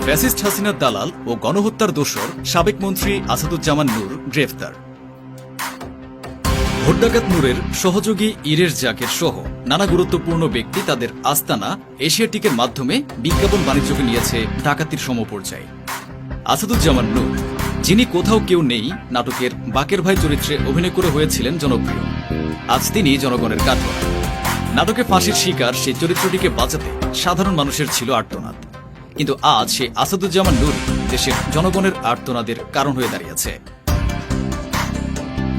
Fascist হাসিনার দালাল ও গণহত্যার দোসর সাবেক মন্ত্রী আসাদুজ্জামান নূর গ্রেফতার। ভোট ডাকাত নূরের সহযোগী ইরের জাকের সহ নানা গুরুত্বপূর্ণ ব্যক্তি তাদের আস্তানা এশিয়াটিকের মাধ্যমে বিজ্ঞাপন বাণিজ্যকে নিয়েছে ডাকাতির সমপর্যায়ে। আসাদুজ্জামান নূর, যিনি কোথাও কেউ নেই নাটকের বাকের ভাই চরিত্রে অভিনয় করে হয়েছিলেন জনপ্রিয়, আজ তিনি জনগণের কাঠগড়। নাটকে ফাঁসির শিকার সেই চরিত্রটিকে বাঁচাতে সাধারণ মানুষের ছিল আর্তনাদ, কিন্তু আজ সে আসাদুজ্জামান নূর দেশের জনগণের আর্তনাদের কারণ হয়ে দাঁড়িয়েছে।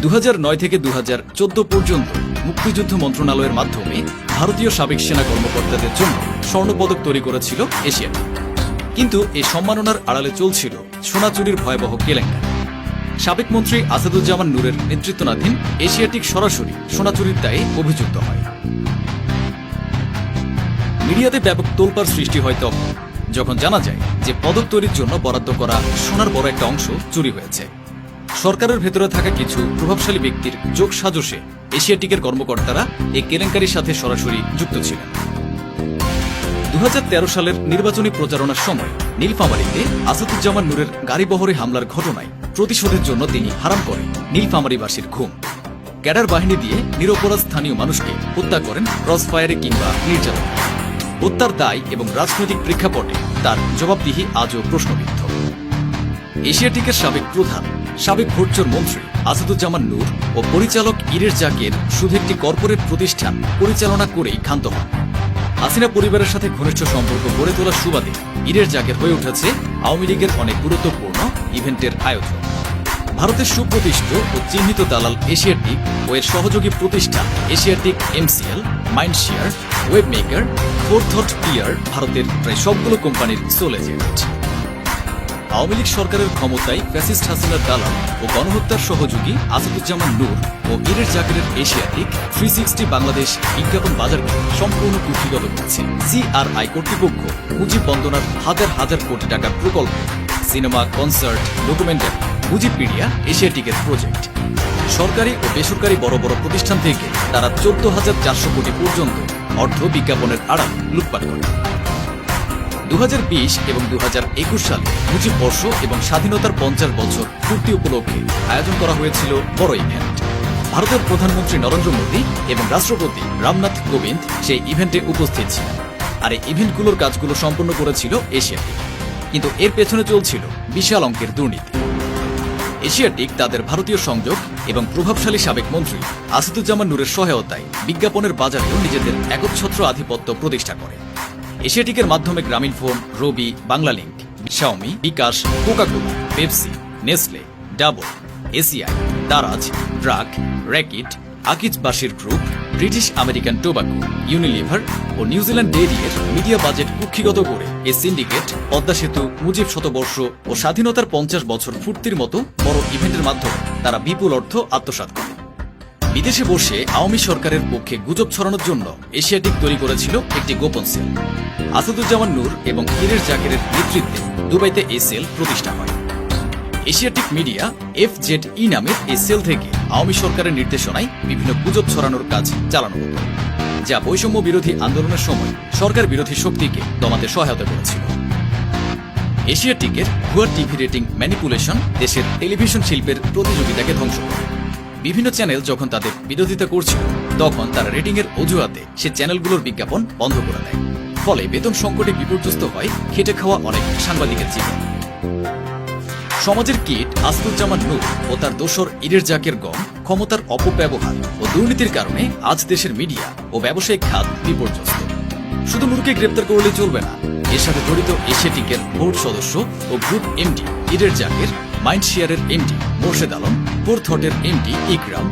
2009 থেকে 2014 পর্যন্ত মুক্তিযুদ্ধ মন্ত্রণালয়ের মাধ্যমে ভারতীয় সাবেক সেনা কর্মকর্তাদের জন্য স্বর্ণপদক তৈরি করেছিল এশিয়াটিক। কিন্তু এই সম্মাননার আড়ালে চলছিল সোনা চুরির ভয়াবহ কেলেঙ্কারি। সাবেক মন্ত্রী আসাদুজ্জামান নূরের নেতৃত্বাধীন এশিয়াটিক সরাসরি সোনা চুরির দায়ে অভিযুক্ত হয়। মিডিয়াতে ব্যাপক তোলপাড় সৃষ্টি হয় তখন যখন জানা যায় যে পদক তৈরির জন্য বরাদ্দ করা সোনার বড় একটা অংশ চুরি হয়েছে। সরকারের ভেতরে থাকা কিছু প্রভাবশালী ব্যক্তির যোগ সাজসে এশিয়াটিকের কর্মকর্তারা এই কেলেঙ্কারির সাথে সরাসরি যুক্ত ছিলেন। 2013 সালের নির্বাচনী প্রচারণার সময় নীলফামারীতে আসাদুজ্জামান নূরের গাড়িবহরে হামলার ঘটনায় প্রতিশোধের জন্য তিনি হারাম করেন নীলফামারীবাসীর ঘুম। ক্যাডার বাহিনী দিয়ে নিরপরাধ স্থানীয় মানুষকে হত্যা করেন ক্রসফায়ারে কিংবা নির্যাতন। হত্যার দায় এবং রাজনৈতিক প্রেক্ষাপটে তার জবাবদিহি আজও প্রশ্নবিদ্ধ। এশিয়াটিকের সাবেক প্রধান, সাবেক ভোটচোর মন্ত্রী আসাদুজ্জামান নূর ও পরিচালক ইরের জাকের শুধু একটি কর্পোরেট প্রতিষ্ঠান পরিচালনা করেই ক্ষান্ত হন। হাসিনা পরিবারের সাথে ঘনিষ্ঠ সম্পর্ক গড়ে তোলার সুবাদে ইরের জাকের হয়ে উঠেছে আওয়ামী লীগের অনেক গুরুত্বপূর্ণ ইভেন্টের আয়োজন। ভারতের সুপ্রতিষ্ঠিত ও চিহ্নিত দালাল এশিয়াটিক ও এর সহযোগী প্রতিষ্ঠান Asiatic MCL, Mindshare, web maker, Forethought PR ভারতের প্রায় সবগুলো কোম্পানির সোল এজেন্ট। আওয়ামী লীগ সরকারের ক্ষমতায় ফ্যাসিস্ট হাসিনার দালাল ও গণহত্যার সহযোগী আসাদুজ্জামান নূর ও ইরের জাকেরের এশিয়াটিক 360 বাংলাদেশ বিজ্ঞাপন বাজারকে সম্পূর্ণ কুক্ষিগত করেছে। সিআরআই কর্তৃপক্ষ মুজিব বন্দনার হাজার হাজার কোটি টাকার প্রকল্প, সিনেমা, কনসার্ট, ডকুমেন্টারি, মুজিবপিডিয়া এশিয়াটিকের প্রজেক্ট। সরকারি ও বেসরকারি বড় বড় প্রতিষ্ঠান থেকে তারা 14,400 কোটি পর্যন্ত অর্থ বিজ্ঞাপনের আড়াল লুটপাট করে। 2020 এবং 2021 সালে মুজিব বর্ষ এবং স্বাধীনতার 50 বছর পূর্তি উপলক্ষে আয়োজন করা হয়েছিল বড় ইভেন্ট। ভারতের প্রধানমন্ত্রী নরেন্দ্র মোদী এবং রাষ্ট্রপতি রামনাথ কোবিন্দ সেই ইভেন্টে উপস্থিত ছিলেন। আর এই ইভেন্টগুলোর কাজগুলো সম্পন্ন করেছিল এশিয়াটিক, কিন্তু এর পেছনে চলছিল বিশাল অঙ্কের দুর্নীতি। এশিয়াটিক তাদের ভারতীয় সংযোগ এবং প্রভাবশালী সাবেক মন্ত্রী আসাদুজ্জামান নূরের সহায়তায় বিজ্ঞাপনের বাজারেও নিজেদের একচ্ছত্র আধিপত্য প্রতিষ্ঠা করে। এশিয়াটিকের মাধ্যমে গ্রামীণফোন, রবি, বাংলালিংক, শাওমি, বিকাশ, Coca Cola, Pepsi, Nestle, Dabur, ACI, Daraz, ড্রাক, র্যাকিট, Akij Bashir group, British American tobacco, Unilever ও নিউজিল্যান্ড ডেইরি এর মিডিয়া বাজেট কুক্ষিগত করে এই সিন্ডিকেট পদ্মা সেতু, মুজিব শতবর্ষ ও স্বাধীনতার 50 বছর পূর্তির মতো বড় ইভেন্টের মাধ্যমে তারা বিপুল অর্থ আত্মসাৎ করে। বিদেশে বসে আওয়ামী সরকারের পক্ষে গুজব ছড়ানোর জন্য এশিয়াটিক তৈরি করেছিল একটি গোপন সেল। আসাদুজ্জামান নূর এবং ইরের জাকেরের নেতৃত্বে দুবাইতে এই সেল প্রতিষ্ঠা হয়। এশিয়াটিক মিডিয়া FZE নামের এই সেল থেকে আওয়ামী সরকারের নির্দেশনায় বিভিন্ন গুজব ছড়ানোর কাজ চালানো হতো, যা বৈষম্য বিরোধী আন্দোলনের সময় সরকার বিরোধী শক্তিকে দমাতে সহায়তা করেছিল। এশিয়াটিকের ভুয়া টিভি রেটিং ম্যানিপুলেশন দেশের টেলিভিশন শিল্পের প্রতিযোগিতাকে ধ্বংস করে। বিভিন্ন চ্যানেল যখন তাদের বিরোধিতা করছিল তখন তারা রেটিংয়ের অজুহাতে সে চ্যানেলগুলোর বিজ্ঞাপন বন্ধ করে দেয়। ফলে বেতন সংকটে বিপর্যস্ত হয় খেটে খাওয়া অনেক সাংবাদিকের জীবন। সমাজের কীট আসাদুজ্জামান নূর ও তার দোসর ইরের জাকের গম ক্ষমতার অপব্যবহার ও দুর্নীতির কারণে আজ দেশের মিডিয়া ও ব্যবসায়িক খাত বিপর্যস্ত। শুধু নূরকে গ্রেপ্তার করলে চলবে না, এর সাথে জড়িত এশিয়াটিকের বোর্ড সদস্য ও গ্রুপ এমডি ইরের জাকের, মাইন্ডশেয়ারের এমডি মোর্শেদ আলম, ফোরথটের এমডি ইকরাম,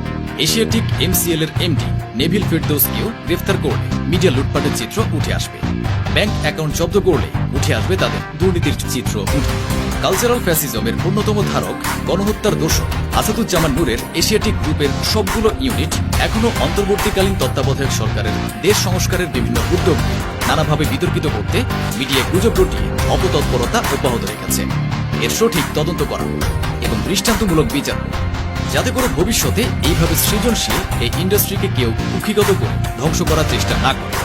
এশিয়াটিক এমসিএল এর এমডি নেভিল ফেরদৌসকেও গ্রেফতার করলে মিডিয়া লুটপাটের চিত্র উঠে আসবে। ব্যাংক অ্যাকাউন্ট জব্দ করলে উঠে আসবে তাদের দুর্নীতির চিত্র। কালচারাল ফ্যাসিজমের অন্যতম ধারক, গণহত্যার দোষক আসাদুজ্জামান নূরের এশিয়াটিক গ্রুপের সবগুলো ইউনিট এখনও অন্তর্বর্তীকালীন তত্ত্বাবধায়ক সরকারের দেশ সংস্কারের বিভিন্ন উদ্যোগকে নানাভাবে বিতর্কিত করতে মিডিয়ায় গুজব রটিয়ে অপতৎপরতা অব্যাহত রেখেছে। এর সঠিক তদন্ত করা হোক এবং দৃষ্টান্তমূলক বিচার হোক, যাতে করে ভবিষ্যতে এইভাবে সৃজনশীল এই ইন্ডাস্ট্রিকে কেউ কুক্ষিগত করে ধ্বংস করার চেষ্টা না করে।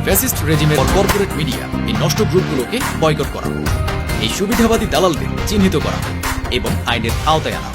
ফ্যাসিস্ট রেজিমের কর্পোরেট মিডিয়া এই নষ্ট গ্রুপগুলোকে বয়কট করা হোক। এই সুবিধাবাদী দালালদের চিহ্নিত করা হোক এবং আইনের আওতায় আনা হোক।